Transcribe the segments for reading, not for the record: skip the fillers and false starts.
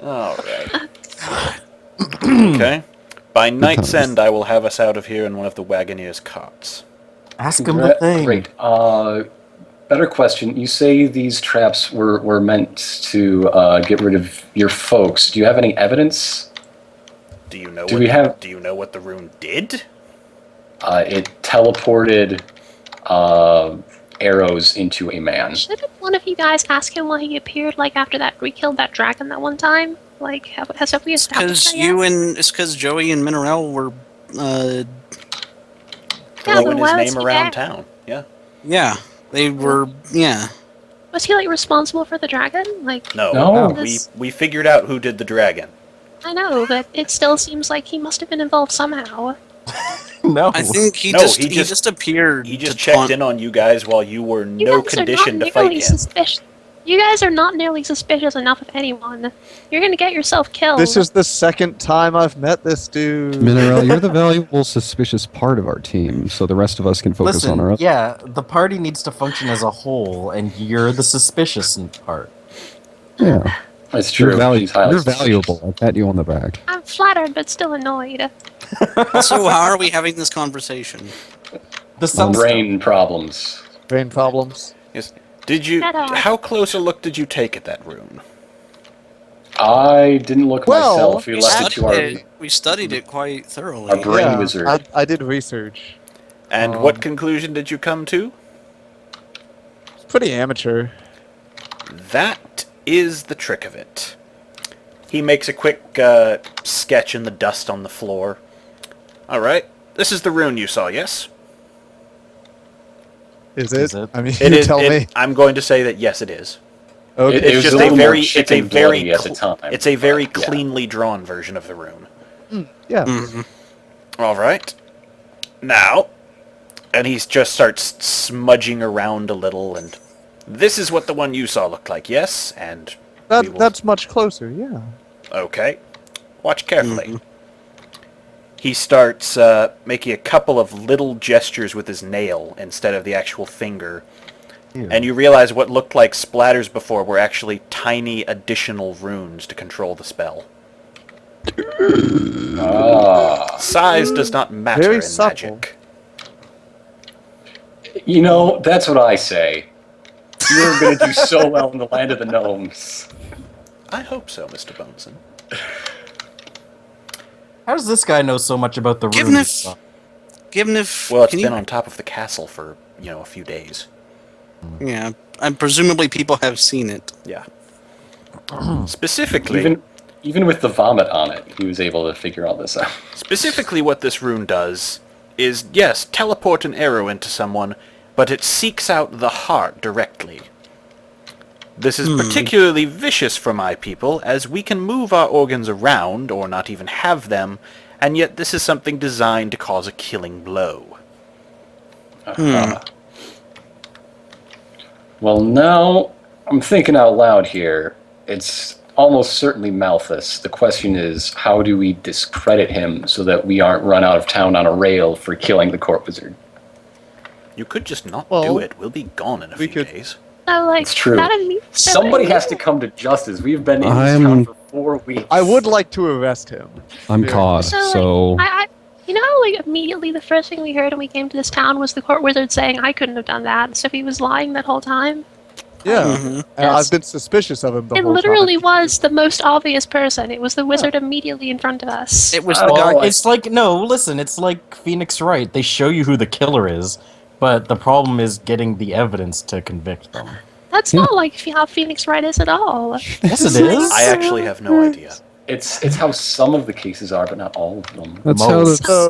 All right. Okay. By night's end, I will have us out of here in one of the Wagoneer's carts. Ask him the thing. Great. Better question. You say these traps were meant to get rid of your folks. Do you have any evidence? Do you know what the rune did? It teleported arrows into a man. Shouldn't one of you guys ask him why he appeared after that we killed that dragon that one time? Have we established that yet? It's because Joey and Minerel were throwing his name around town. Yeah. Yeah. They were Was he responsible for the dragon? No. We figured out who did the dragon. I know, but it still seems like he must have been involved somehow. No. I think he just appeared. He just checked in on you guys while you were no condition to fight him. You guys are not nearly suspicious enough of anyone. You're gonna get yourself killed. This is the second time I've met this dude. Minerel, you're the valuable, suspicious part of our team, so the rest of us can focus on our... Yeah, the party needs to function as a whole, and you're the suspicious part. Yeah. That's true. You're valuable. I'll pat you on the back. I'm flattered, but still annoyed. So how are we having this conversation? Brain problems. Brain problems? Yes. How close a look did you take at that rune? I didn't look myself. We studied it quite thoroughly. Our brain wizard. I did research. And what conclusion did you come to? It's pretty amateur. That is the trick of it. He makes a quick sketch in the dust on the floor. All right, this is the rune you saw, yes? Is it? I mean, it is, tell me. I'm going to say that yes, it is. Okay. It's just a very cleanly drawn version of the rune. Yeah. Mm-hmm. All right. Now, and he just starts smudging around a little, and this is what the one you saw looked like, yes? And that's much closer, yeah. Okay. Watch carefully. Mm-hmm. He starts making a couple of little gestures with his nail instead of the actual finger. Ew. And you realize what looked like splatters before were actually tiny additional runes to control the spell. Size does not matter in magic. You know, that's what I say. You're going to do so well in the land of the gnomes. I hope so, Mr. Boneson. How does this guy know so much about the runes? Well, it's been on top of the castle for, a few days. Yeah, and presumably people have seen it. Yeah. Specifically... Even with the vomit on it, he was able to figure all this out. Specifically what this rune does is, yes, teleport an arrow into someone, but it seeks out the heart directly. This is particularly vicious for my people, as we can move our organs around, or not even have them, and yet this is something designed to cause a killing blow. Well, now, I'm thinking out loud here. It's almost certainly Malthus. The question is, how do we discredit him so that we aren't run out of town on a rail for killing the court wizard? You could just not do it. We'll be gone in a few days. It's true. Somebody has to come to justice. We've been in this town for 4 weeks. I would like to arrest him. I'm caught, so... Immediately the first thing we heard when we came to this town was the court wizard saying I couldn't have done that, so he was lying that whole time? Yeah, and I've been suspicious of him the whole time. It literally was the most obvious person. It was the wizard immediately in front of us. It was the guy... It's it's like Phoenix Wright. They show you who the killer is, but the problem is getting the evidence to convict them. That's not like how Phoenix Wright is at all. Yes, it is. I actually have no idea. It's how some of the cases are, but not all of them.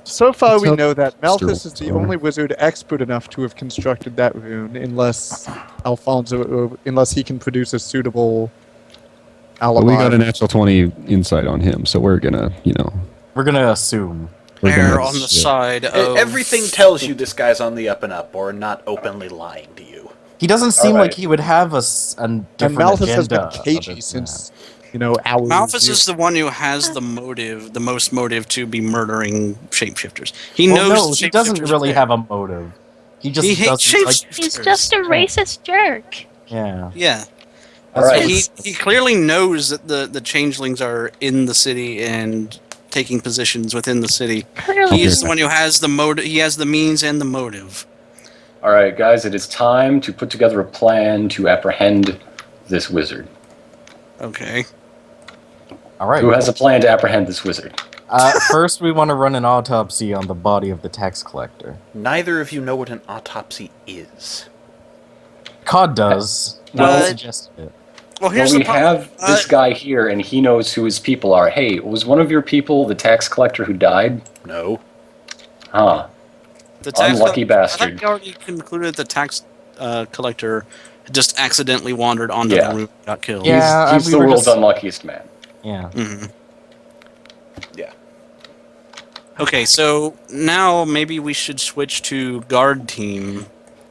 So far we know that Malthus is the only wizard expert enough to have constructed that rune, unless he can produce a suitable alibi. Well, we got a natural 20 insight on him, so we're gonna, We're gonna assume. Err on the side of... Everything tells you this guy's on the up and up, or not openly lying to you. He doesn't seem like he would have a different and Malthus agenda. Has been cagey since... hours. Malthus is the one who has the most motive to be murdering shapeshifters. He knows. He doesn't really have a motive. He just He's just a racist jerk. Yeah. Yeah. All right. He clearly knows that the changelings are in the city and taking positions within the city. Clearly, He's the one who has the motive. He has the means and the motive. All right, guys, it is time to put together a plan to apprehend this wizard. Okay. All right. Who has a plan to apprehend this wizard? First, we want to run an autopsy on the body of the tax collector. Neither of you know what an autopsy is. Cod does. Well- He suggested it. Well, Well, here's we the problem. have this guy here, and he knows who his people are. Hey, was one of your people the tax collector who died? No. Huh. The tax Unlucky I bastard. thought we already concluded the tax collector just accidentally wandered onto Yeah. the room and got killed. Yeah. He's we the were world's just- unluckiest man. Yeah. hmm Yeah. Okay, so now maybe we should switch to guard team.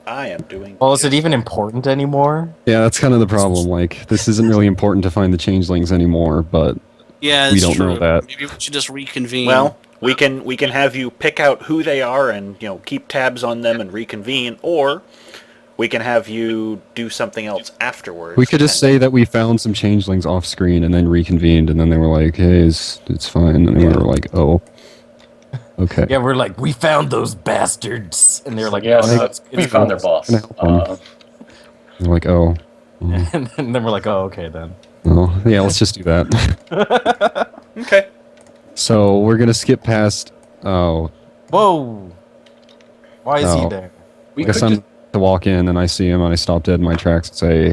I am doing... Well, is it even important anymore? Yeah, that's kind of the problem. Like, this isn't really important to find the changelings anymore, but Yeah, We it's don't true. know that. Maybe we should just reconvene. Well, we can have you pick out who they are and, you know, keep tabs on them and reconvene, or we can have you do something else afterwards. we could just say that we found some changelings off screen and then reconvened, and then they were like, "Hey, it's fine," and we were like, "Oh, okay." Yeah, we're like, we found those bastards, and they're like, Yes, oh, no, it's we found their boss. Gonna help them. They're like, "Oh, and then we're like, oh, okay then. oh, yeah, let's just do that." Okay. So we're gonna skip past. Oh, Whoa! Why is he Oh. there? we I guess could I'm just, to walk in and I see him and I stop dead in my tracks and say,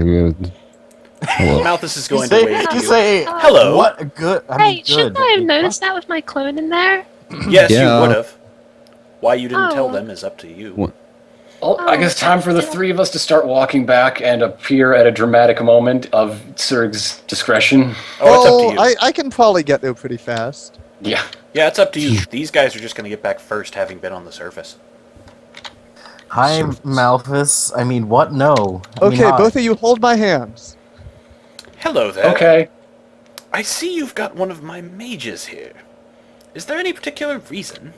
"Hello." Malthus is going Say- to wave to you. say, Hello. What a good. I mean, hey, shouldn't good. I have noticed that with my clone in there? Yes, Yeah. you would have. Why you didn't tell Oh. them is up to you. What? I guess time for the three of us to start walking back and appear at a dramatic moment of Serg's discretion. Oh, it's up to you. I can probably get there pretty fast. Yeah. Yeah, it's up to you. These guys are just going to get back first, having been on the surface. Hi, Malthus. I mean, what? No. I mean, Okay, hi. both of you hold my hands. Hello there. Okay. I see you've got one of my mages here. Is there any particular reason?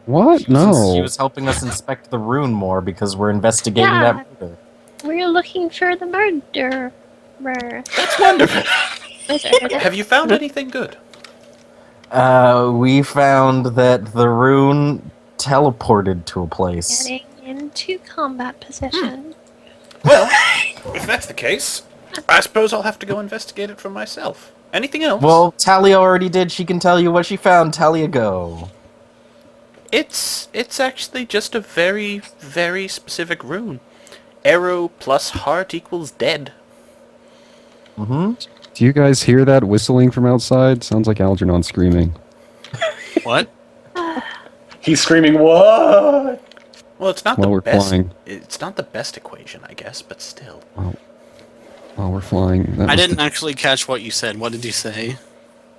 What? She No. was helping us inspect the rune more because we're investigating Yeah. that murder. We're looking for the murderer. That's wonderful. Wizard. Have you found anything good? We found that the rune teleported to a place. Getting into combat position. Well, if that's the case, I suppose I'll have to go investigate it for myself. Anything else? Well, Talia already did. She can tell you what she found. Talia, go. It's actually just a very, very specific rune. Arrow plus heart equals dead. Mm-hmm. Do you guys hear that whistling from outside? Sounds like Algernon screaming. What? He's screaming, "What?" Well, it's not While the we're best. flying. It's not the best equation, I guess, but still. While we're flying. That I must didn't be- actually catch what you said. What did you say?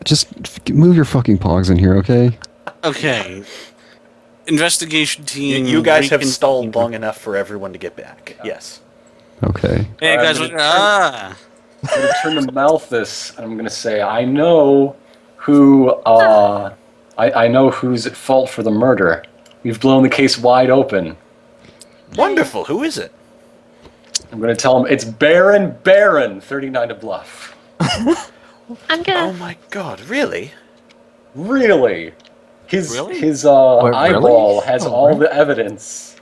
Just move your fucking pogs in here, okay? Okay. Investigation team. You guys have reconvene. stalled long enough for everyone to get back. Yes. Okay. Hey Alright, guys, I'm ah. I'm going to turn to Malthus, and I'm going to say, I know who, I know who's at fault for the murder. We've blown the case wide open. Wonderful. Who is it? I'm going to tell him it's Baron 39 to bluff. I'm Oh gonna. my god, really? Really? His Really? his What, eyeball really? has Oh, all right. the evidence.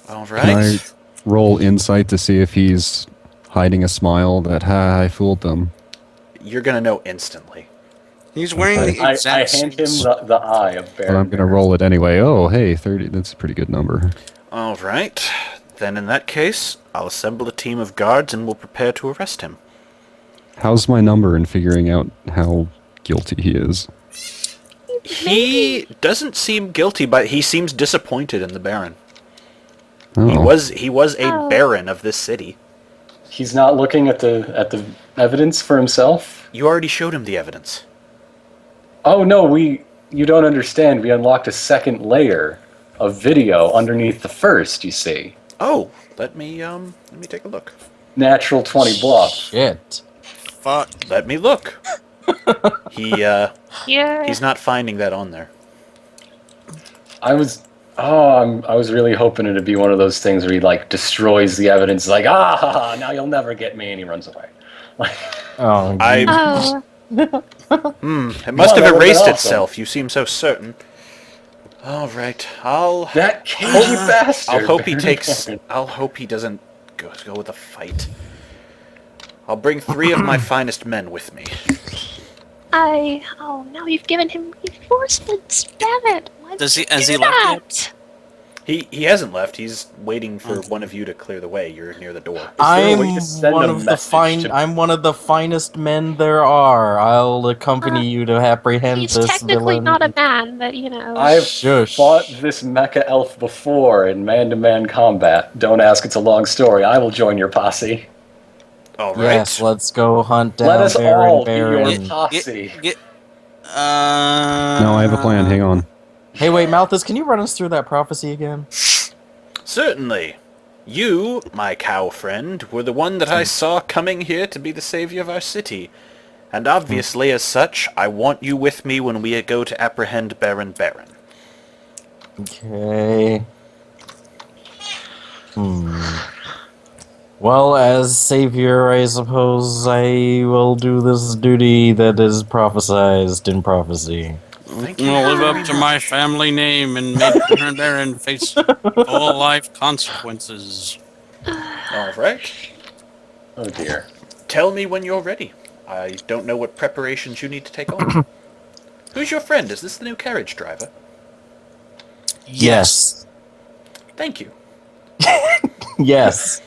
All Can right. I roll insight to see if he's hiding a smile that, ha, I fooled them? You're gonna know instantly. He's wearing the I exact hand him suits. the eye of Baron. But I'm going to roll it anyway. Oh, hey, 30. That's a pretty good number. All right. Then in that case, I'll assemble a team of guards and we'll prepare to arrest him. How's my number in figuring out how guilty he is? He doesn't seem guilty, but he seems disappointed in the Baron. Oh. He was a Oh. Baron of this city. He's not looking at the evidence for himself. You already showed him the evidence. Oh no, you don't understand. We unlocked a second layer of video underneath the first, you see. Oh, let me take a look. Natural 20 bluff. Shit. Fuck. Let me look. Yeah. He's not finding that on there. I was really hoping it'd be one of those things where he like destroys the evidence, like now you'll never get me, and he runs away. Oh, I- Oh, It must Come on, have that would've erased been itself. You seem so certain. All right, I'll That cagey bastard. I'll hope he Baron takes. Baron. I'll hope he doesn't go with a fight. I'll bring 3 of my finest men with me. oh, now you've given him reinforcements. Damn it! Why Does he- did you has do he left that? He hasn't left. He's waiting for one of you to clear the way. You're near the door. there a way to send one a of the message to- I'm one of the finest men there are. I'll accompany you to apprehend He's this technically villain. not a man, but you know. I've Shush. fought this mecha elf before in man-to-man combat. Don't ask, it's a long story. I will join your posse. All right. Yes, let's go hunt down Let us Baron all be your Baron. posse. No, No, I have a plan. Hang on. Hey, wait, Malthus, can you run us through that prophecy again? Certainly. You, my cow friend, were the one that I saw coming here to be the savior of our city. And obviously, as such, I want you with me when we go to apprehend Baron Baron. Okay. Well, as savior, I suppose I will do this duty that is prophesized in prophecy. Thank I'm you. gonna live up to my family name and make Baron Baron face full life consequences. All right. Oh dear. Tell me when you're ready. I don't know what preparations you need to take on. Who's your friend? Is this the new carriage driver? Yes. Thank you. Yes.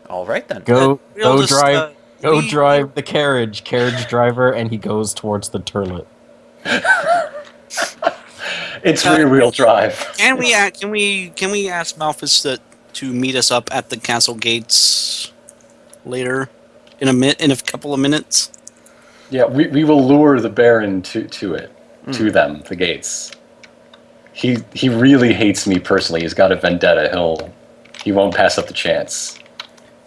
All right then. We'll just, we- drive the carriage driver, and he goes towards the turlet. It's rear-wheel drive. Can we ask Malphus to meet us up at the castle gates later in a couple of minutes? Yeah, we will lure the Baron to it, to them, the gates. He really hates me personally. He's got a vendetta. He won't pass up the chance.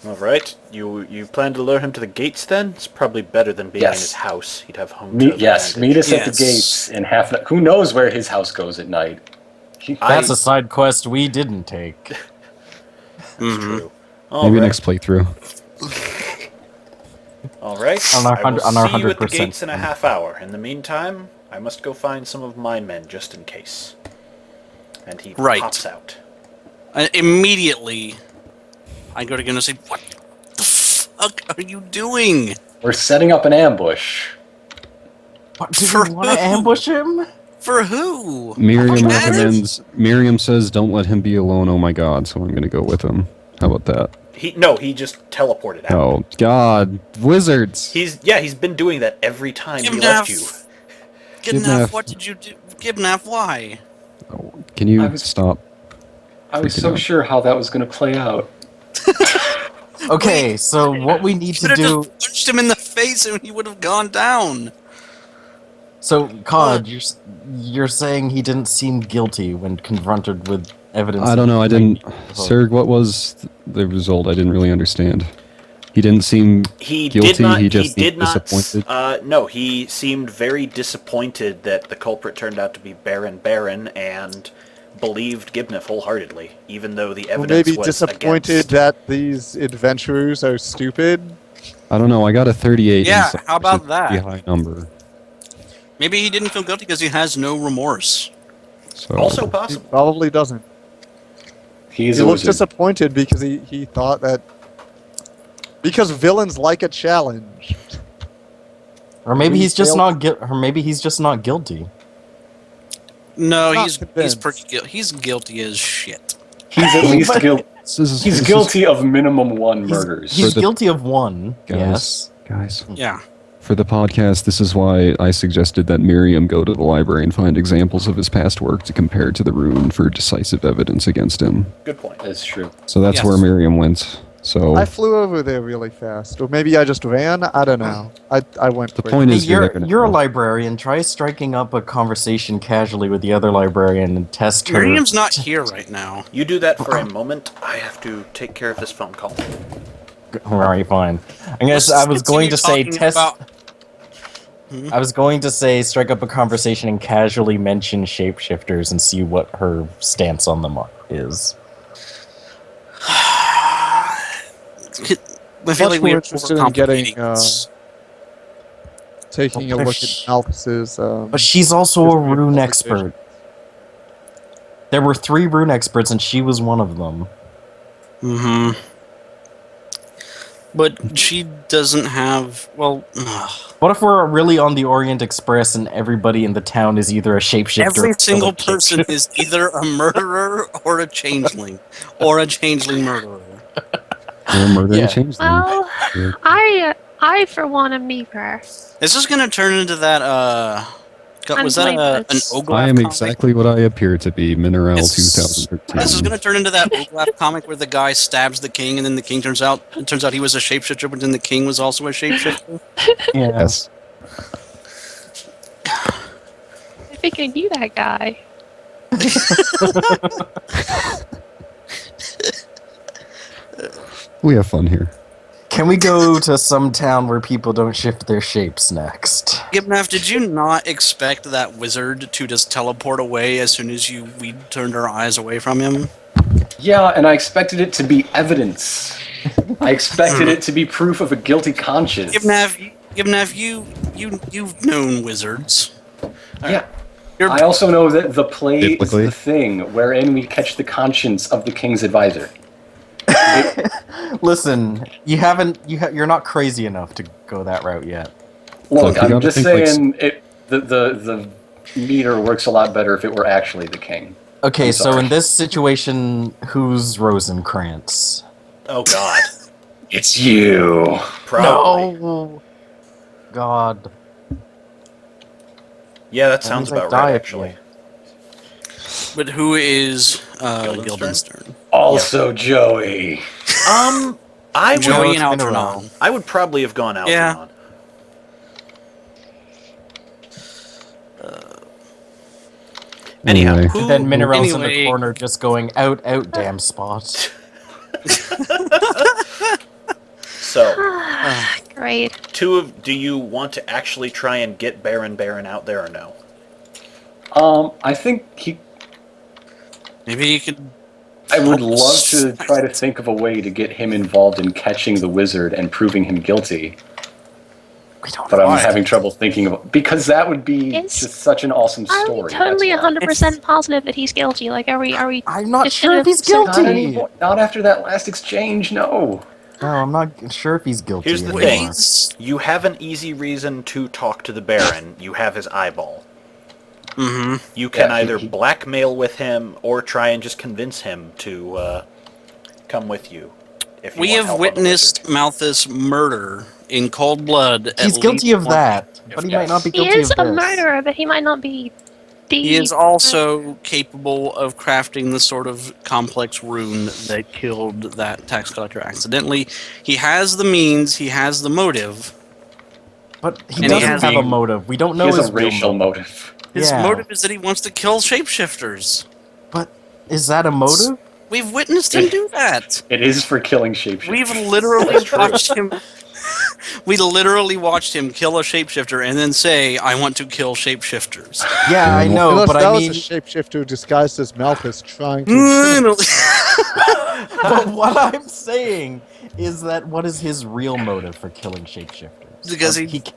All right. You plan to lure him to the gates then? It's probably better than being in Yes. his house. He'd have home. Meet field us advantage. at the gates in half an hour. Who knows where his house goes at night? That's a side quest we didn't take. That's true. All Maybe right. next playthrough. All right. On our I will on our see you at the 100%. gates in a half hour. In the meantime, I must go find some of my men just in case. And he Right. pops out. Immediately, I go to him and say, "What the fuck are you doing?" We're setting up an ambush. What, do For you want who? to ambush him? For who? Miriam What? recommends. Miriam says, "Don't let him be alone." Oh my God! So I'm gonna go with him. How about that? He just teleported out. Oh God! Wizards. He's been doing that every time he left you. Gibnaf, what did you do? Gibnaf, why? Oh, can you I was- stop? I was Freaking so out. sure how that was going to play out. Okay, so what we need Should to have do... just punched him in the face and he would have gone down. So, Cod, you're saying he didn't seem guilty when confronted with evidence... I don't know. I didn't. Oh. Serg, what was the result? I didn't really understand. He didn't seem He guilty. did not. He just did seemed not. disappointed. No, he seemed very disappointed that the culprit turned out to be Baron Baron and believed Gibnef wholeheartedly, even though the Well, evidence maybe was disappointed against. that these adventurers are stupid. I don't know. I got a 38. Yeah, inside, how about which is a pretty that? high number. Maybe he didn't feel guilty because he has no remorse. So Also He possible. probably doesn't. He's He a looks wizard. disappointed because he thought that... Because villains like a challenge. Or maybe he's just failed- not or maybe he's just not guilty. No, Not he's convinced. pretty guilty. He's guilty as shit. He's at least guilty. this is, He's this guilty of minimum one He's, murders. he's For the- guilty of one, Guys, yes. guys. Yeah. For the podcast, this is why I suggested that Miriam go to the library and find examples of his past work to compare to the rune for decisive evidence against him. Good point. That's true. So that's Yes. where Miriam went. So I flew over there really fast. Or maybe I just ran. I don't know. I went the quick. point Hey, is, you're there you're a now. librarian. Try striking up a conversation casually with the other librarian and test her. Miriam's not here right now. You do that for a moment. I have to take care of this phone call. Alright, fine. I guess I was going to say Continue test. talking I was going to say strike up a conversation and casually mention shapeshifters and see what her stance on them is. I feel much like we more are interested in getting, overcomplicating this. taking a But look at Malthus's. But she's also a history of rune conversation. expert. There were 3 rune experts, and she was one of them. Mm-hmm. But she doesn't have... Well... What if we're really on the Orient Express and everybody in the town is either a shapeshifter Every or single a person is either a murderer or a changeling. Or a changeling murderer. Or murder Yeah. and change them. Well, Yeah. I for one am meeper. Is this gonna turn into that, was that an Unblameless. Oglaf I am comic? exactly what I appear to be, Mineral It's- 2013. This is gonna turn into that Oglaf comic where the guy stabs the king and then the king turns out he was a shapeshifter, but then the king was also a shapeshifter. Yeah. Yes. I think I knew that guy. We have fun here. Can we go to some town where people don't shift their shapes next? Gibnaf, did you not expect that wizard to just teleport away as soon as we turned our eyes away from him? Yeah, and I expected it to be evidence. I expected it to be proof of a guilty conscience. Gibnaf, you've known wizards. Yeah. You're I also know that the play is Biblically. the thing wherein we catch the conscience of the king's advisor. Listen, you're not crazy enough to go that route yet. Look, you I'm gotta just think like saying the meter works a lot better if it were actually the king. Okay, I'm so sorry. in this situation, who's Rosencrantz? Oh God. It's you. Probably. No! God. Yeah, that That sounds means I about die right, at actually. the end. But who is Guildenstern? Guildenstern? Also Joey. I Joey would, and Algernon. I would probably have gone Yeah. Algernon. Anyhow, Anyway. who, And then Mineral's in Anyway. the corner just going, out, damn spot. so, Great. do you want to actually try and get Baron out there or no? I think he. Maybe you could. I would love to try to think of a way to get him involved in catching the wizard and proving him guilty. We don't But know. I'm Why? having trouble thinking of because that would be It's- just such an awesome Are story. we totally that's why. 100% positive that he's guilty? Like, are we? I'm not It's sure if he's gonna- Not guilty. anymore. Not after that last exchange. No. No, I'm not sure if he's guilty. Here's the anymore. thing. He's. You have an easy reason to talk to the Baron. You have his eyeball. Mm-hmm. You can Yeah, either he- blackmail with him or try and just convince him to come with you. If you We want have help on the witnessed wizard. Malthus murder in cold blood. He's at guilty least of one- that, but he might not be He guilty is of a this. murderer, but he might not be. He is also capable of crafting the sort of complex rune that killed that tax collector accidentally. He has the means, he has the motive. But he And he doesn't has have a a- motive. We don't He know has his a real racial motive. motive. His Yeah. motive is that he wants to kill shapeshifters. But is that a motive? We've witnessed him do that. It is for killing shapeshifters. We've literally watched him. We literally watched him kill a shapeshifter and then say, "I want to kill shapeshifters." Yeah, I know, Unless but that I was mean, a shapeshifter disguised as Malthus trying to. but what I'm saying is that what is his real motive for killing shapeshifters? Because Like, he- can't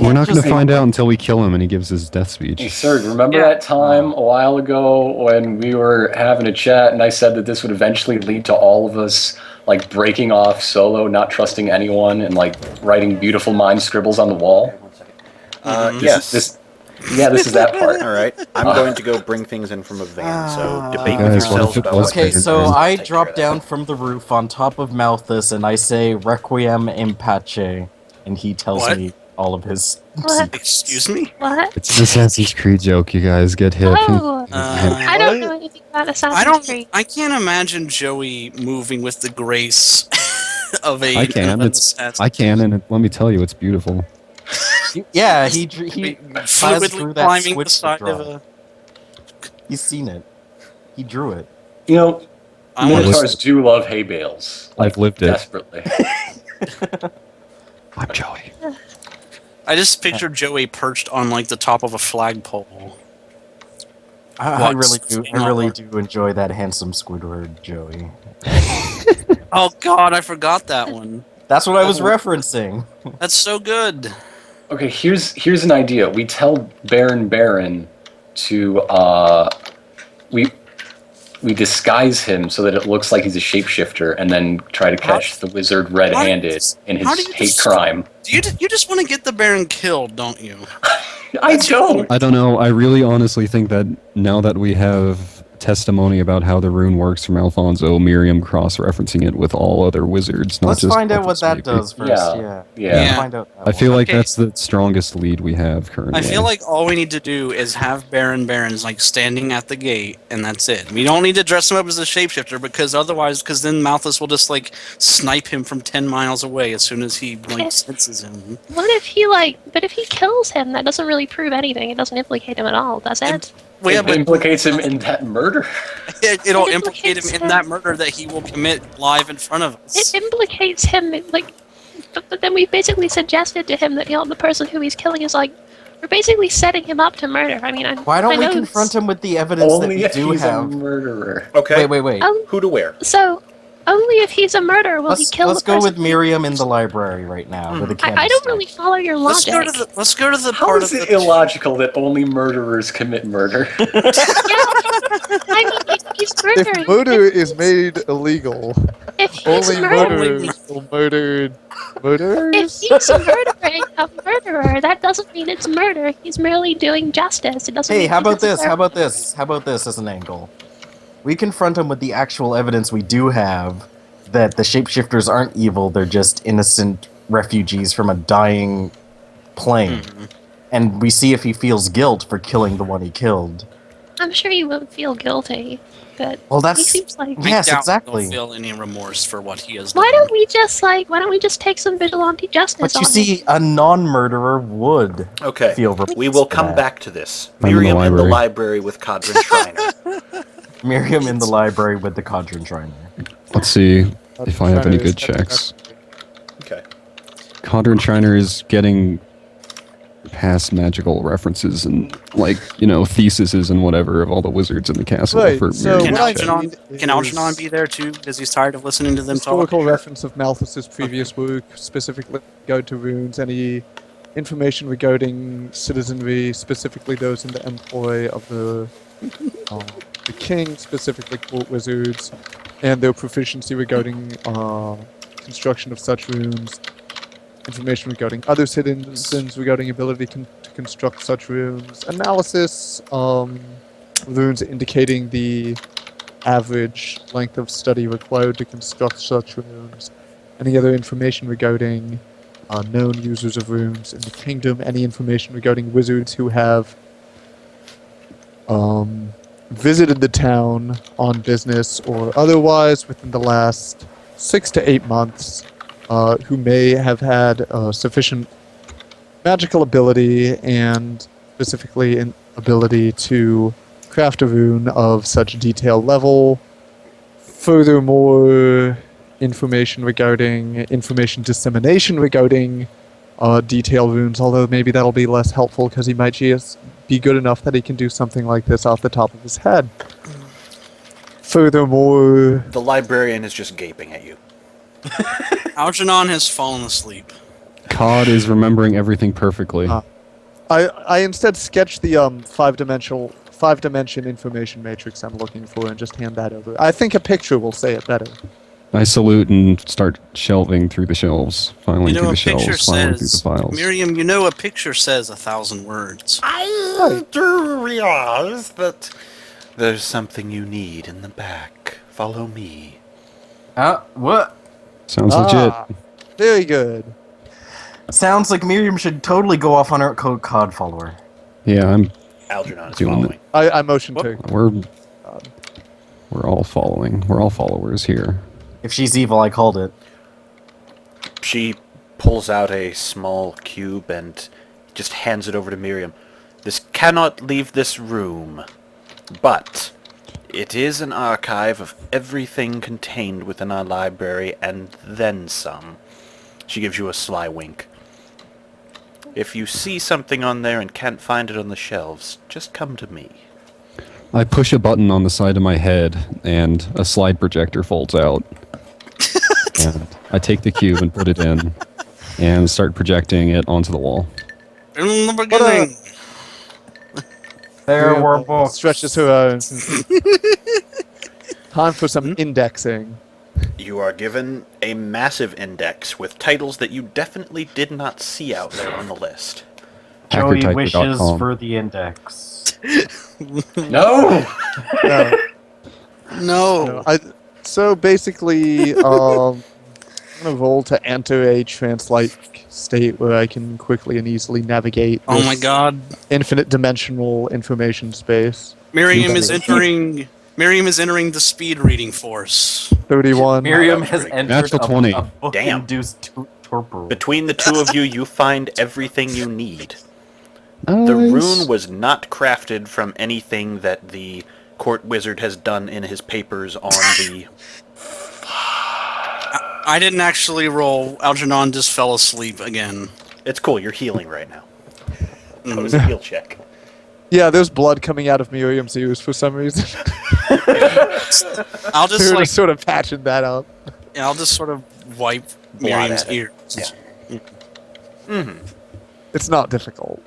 We're not going just- to find out until we kill him and he gives his death Hey, speech. sir, remember Yeah. that time a while ago when we were having a chat and I said that this would eventually lead to all of us like breaking off solo, not trusting anyone, and like writing beautiful mind scribbles on the wall? Yes. This is that part. All right. I'm going to go bring things in from a van. So debate with Guys, what yourselves if it about was what Okay, you're so doing. I Take care drop of that. down from the roof on top of Malthus and I say Requiem in Pace, and he tells What? me all of his. What? Excuse me. What? It's an Assassin's Creed joke, you guys. Get hip. Oh, I don't Uh, know anything about Assassin's I don't. Creed. I can't imagine Joey moving with the grace of a. I can. of an It's assassin. I can, and let me tell you, it's beautiful. Yeah, he flies through Fluidly that climbing the switch to side draw. of a. He's seen it. He drew it. You know, I want Minotaurs do love hay bales. I've lived it. Desperately. I'm Joey. I just pictured Joey perched on like the top of a flagpole. I What? really do enjoy that handsome Squidward, Joey. Oh God, I forgot that one. That's what I was referencing. That's so good. Okay, here's an idea. We tell Baron to we disguise him so that it looks like he's a shapeshifter, and then try to catch the wizard red-handed in how do his you hate just- crime. You just want to get the Baron killed, don't you? I don't. I don't know. I really honestly think that now that we have testimony about how the rune works from Alfonso, Miriam cross-referencing it with all other wizards, not Let's just find out what Elvis that maybe. does first. Yeah. Yeah. Yeah. Find out that I feel one. like Okay. that's the strongest lead we have currently. I feel like all we need to do is have Baron's like standing at the gate, and that's it. We don't need to dress him up as a shapeshifter because then Malthus will just like snipe him from 10 miles away as soon as he like senses him. What if he but if he kills him, that doesn't really prove anything. It doesn't implicate him at all, does it? Well, yeah, It but implicates him in that murder. it'll It implicate him implicates in him. that murder that he will commit live in front of us. It implicates him, but then we basically suggested to him that the person who he's killing is we're basically setting him up to murder. I mean, Why don't I we know confront him with the evidence that Only we if do he's a have? murderer. Okay. Wait. Who to where? So, only if he's a murderer will he kill Let's the go person. with Miriam in the library right now with a I don't candlestick. really follow your Let's logic. go to the How part is of it the illogical that only murderers commit murder? I mean, if he's murdering, If murder is made illegal, if he's only murdering, murderers will murder if murderers? he's murdering a murderer, that doesn't mean it's murder. He's merely doing justice. It doesn't. Hey, mean how he about this? deserves- How about this? How about this as an angle? We confront him with the actual evidence we do have that the shapeshifters aren't evil, they're just innocent refugees from a dying plane. And we see if he feels guilt for killing the one he killed. I'm sure he won't feel guilty, but Well, he that's... seems like. Yes, I doubt exactly. He'll feel any remorse for what he has done. Why don't we just take some vigilante justice But you on him? see, a non-murderer would Okay. feel remorse We will for come that. back to this. I'm in the Miriam in the library. library with Codrin Shriner. Miriam in the library with the Conjuring Shriner. Let's see if I have any Shriner good is stepping checks. up. Okay. Codrin Shriner is getting past magical references and, theses and whatever of all the wizards in the castle Right, for so Miriam what to I check. need Can Algernon be there too? Because he's tired of listening to them talk. Historical reference of Malthus's previous work, specifically regard to runes, any information regarding citizenry, specifically those in the employ of the king, specifically court wizards, and their proficiency regarding construction of such runes, information regarding other citizens regarding ability to construct such runes, analysis, runes indicating the average length of study required to construct such runes, any other information regarding known users of runes in the kingdom, any information regarding wizards who have visited the town on business or otherwise within the last 6 to 8 months, who may have had sufficient magical ability and specifically an ability to craft a rune of such detail level. Furthermore, information dissemination regarding detail runes, although maybe that'll be less helpful because he might just be good enough that he can do something like this off the top of his head. Furthermore, The librarian is just gaping at you. Algernon has fallen asleep. Cod is remembering everything perfectly. I instead sketch the five-dimension information matrix I'm looking for and just hand that over. I think a picture will say it better. I salute and start shelving through the shelves, filing You know, through a the picture shelves, filing through the says, files. Miriam, you know a picture says 1,000 words. I do realize that there's something you need in the back. Follow me. What? Sounds legit. Very good. Sounds like Miriam should totally go off on her COD follower. Yeah, Algernon is Doing following. I motion to. we're all following. We're all followers here. If she's evil, I called it. She pulls out a small cube and just hands it over to Miriam. This cannot leave this room, but it is an archive of everything contained within our library and then some. She gives you a sly wink. If you see something on there and can't find it on the shelves, just come to me. I push a button on the side of my head, and a slide projector folds out. And I take the cube and put it in, and start projecting it onto the wall. In the beginning. There were books. Stretches her own. Time for some indexing. You are given a massive index with titles that you definitely did not see out there on the list. Joey wishes hackertyper.com. for the index. No! No. No. So basically, I'm gonna roll to enter a trance-like state where I can quickly and easily navigate. Oh my this god. Infinite dimensional information space. Miriam is entering the speed reading force. 31. Miriam has entered Natural 20. a book-induced torpor. Between the two of you, you find everything you need. The rune was not crafted from anything that the court wizard has done in his papers on the... I didn't actually roll. Algernon just fell asleep again. It's cool, you're healing right now. That was a heal check. Yeah, there's blood coming out of Miriam's ears for some reason. I'll just We're like sort of patching that up. I'll just sort of wipe Miriam's at it. ears. Mm-hmm. It's not difficult.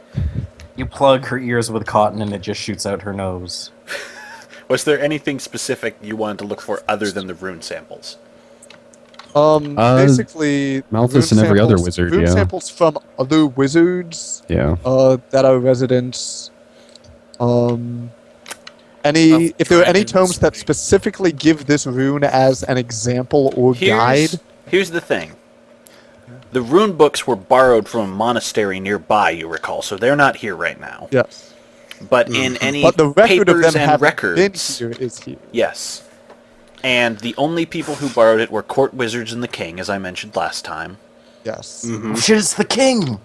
You plug her ears with cotton and it just shoots out her nose. Was there anything specific you wanted to look for other than the rune samples? Basically, Malthus rune and every other samples- wizard, rune yeah. samples from other wizards Yeah. that are residents. If there are any tomes that specifically give this rune as an example or guide, Here's the thing. The rune books were borrowed from a monastery nearby, you recall, so they're not here right now. yes. But in any But the record of papers them and having records, been here is here. yes. And the only people who borrowed it were court wizards and the king, as I mentioned last time. Yes. Shit, it's the king!